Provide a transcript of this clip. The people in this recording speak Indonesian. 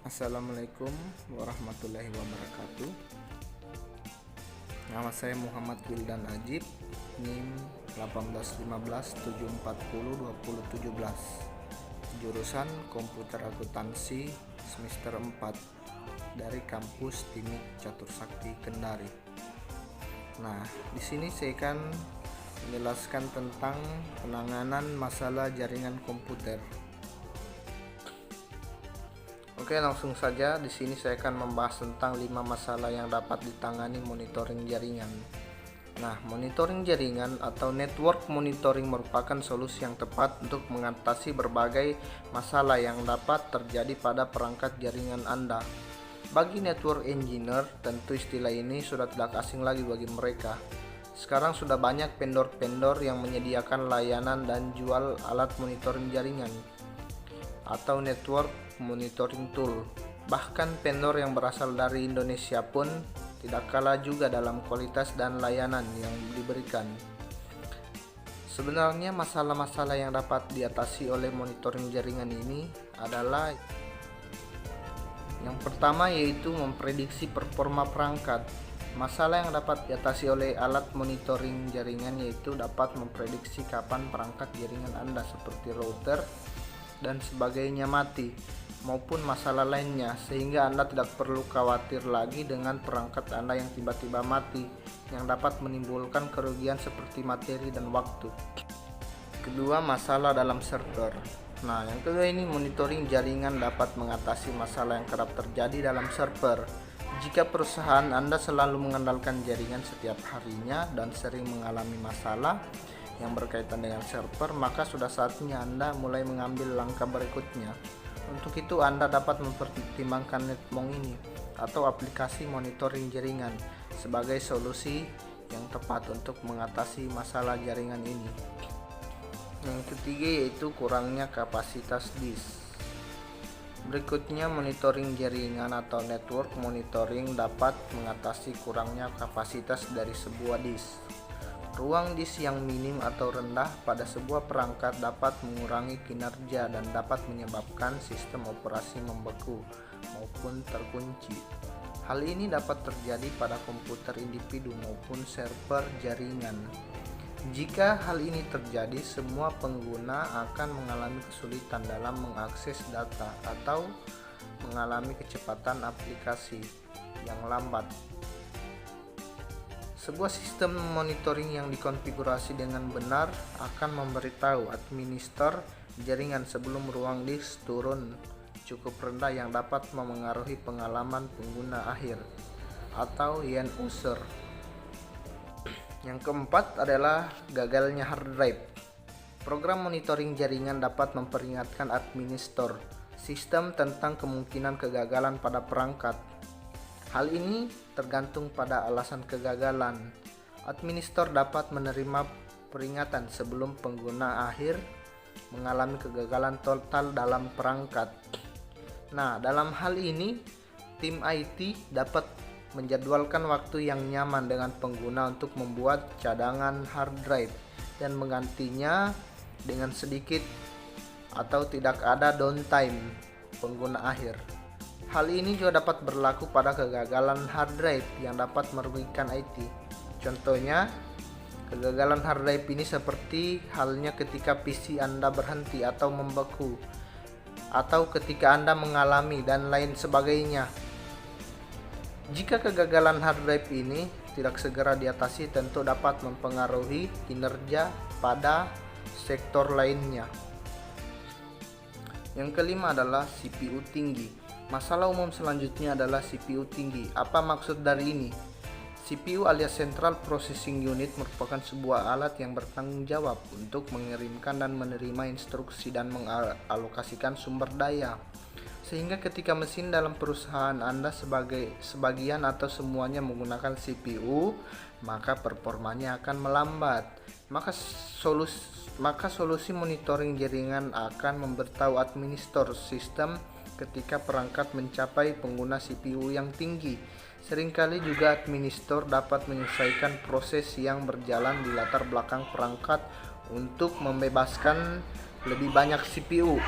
Assalamualaikum warahmatullahi wabarakatuh. Nama saya Muhammad Wildan Ajib, NIM 181574022017. Jurusan Komputer Akuntansi semester 4 dari kampus Timik Catursakti Kendari. Nah, di sini saya akan menjelaskan tentang penanganan masalah jaringan komputer. Oke, langsung saja. Di sini saya akan membahas tentang 5 masalah yang dapat ditangani monitoring jaringan. Nah, monitoring jaringan atau network monitoring merupakan solusi yang tepat untuk mengatasi berbagai masalah yang dapat terjadi pada perangkat jaringan Anda. Bagi network engineer, tentu istilah ini sudah tidak asing lagi bagi mereka. Sekarang sudah banyak vendor-vendor yang menyediakan layanan dan jual alat monitoring jaringan atau network monitoring tool. Bahkan vendor yang berasal dari Indonesia pun tidak kalah juga dalam kualitas dan layanan yang diberikan. Sebenarnya masalah-masalah yang dapat diatasi oleh monitoring jaringan ini adalah yang pertama, yaitu memprediksi performa perangkat. Masalah yang dapat diatasi oleh alat monitoring jaringan yaitu dapat memprediksi kapan perangkat jaringan Anda seperti router dan sebagainya mati, maupun masalah lainnya, sehingga Anda tidak perlu khawatir lagi dengan perangkat Anda yang tiba-tiba mati, yang dapat menimbulkan kerugian seperti materi dan waktu. Kedua, masalah dalam server. Nah, yang kedua ini monitoring jaringan dapat mengatasi masalah yang kerap terjadi dalam server. Jika perusahaan Anda selalu mengandalkan jaringan setiap harinya dan sering mengalami masalah yang berkaitan dengan server, maka sudah saatnya Anda mulai mengambil langkah berikutnya. Untuk itu, Anda dapat mempertimbangkan Netmong ini atau aplikasi monitoring jaringan sebagai solusi yang tepat untuk mengatasi masalah jaringan ini. Yang ketiga yaitu kurangnya kapasitas disk. Berikutnya, monitoring jaringan atau network monitoring dapat mengatasi kurangnya kapasitas dari sebuah disk. Ruang disk yang minim atau rendah pada sebuah perangkat dapat mengurangi kinerja dan dapat menyebabkan sistem operasi membeku maupun terkunci. Hal ini dapat terjadi pada komputer individu maupun server jaringan. Jika hal ini terjadi, semua pengguna akan mengalami kesulitan dalam mengakses data atau mengalami kecepatan aplikasi yang lambat. Sebuah sistem monitoring yang dikonfigurasi dengan benar akan memberitahu administrator jaringan sebelum ruang disk turun cukup rendah yang dapat memengaruhi pengalaman pengguna akhir atau end user. Yang keempat adalah gagalnya hard drive. Program monitoring jaringan dapat memperingatkan administrator sistem tentang kemungkinan kegagalan pada perangkat. Hal ini tergantung pada alasan kegagalan. Administrator dapat menerima peringatan sebelum pengguna akhir mengalami kegagalan total dalam perangkat. Nah, dalam hal ini, tim IT dapat menjadwalkan waktu yang nyaman dengan pengguna untuk membuat cadangan hard drive dan menggantinya dengan sedikit atau tidak ada downtime pengguna akhir. Hal ini juga dapat berlaku pada kegagalan hard drive yang dapat merugikan IT. Contohnya, kegagalan hard drive ini seperti halnya ketika PC Anda berhenti atau membeku, atau ketika Anda mengalami dan lain sebagainya. Jika kegagalan hard drive ini tidak segera diatasi, tentu dapat mempengaruhi kinerja pada sektor lainnya. Yang kelima adalah CPU tinggi. Masalah umum selanjutnya adalah CPU tinggi. Apa maksud dari ini? CPU alias Central Processing Unit merupakan sebuah alat yang bertanggung jawab untuk mengirimkan dan menerima instruksi dan mengalokasikan sumber daya. Sehingga ketika mesin dalam perusahaan Anda sebagian atau semuanya menggunakan CPU, maka performanya akan melambat. Maka solusi monitoring jaringan akan memberitahu administrator sistem ketika perangkat mencapai pengguna CPU yang tinggi. Seringkali juga administrator dapat menyelesaikan proses yang berjalan di latar belakang perangkat untuk membebaskan lebih banyak CPU.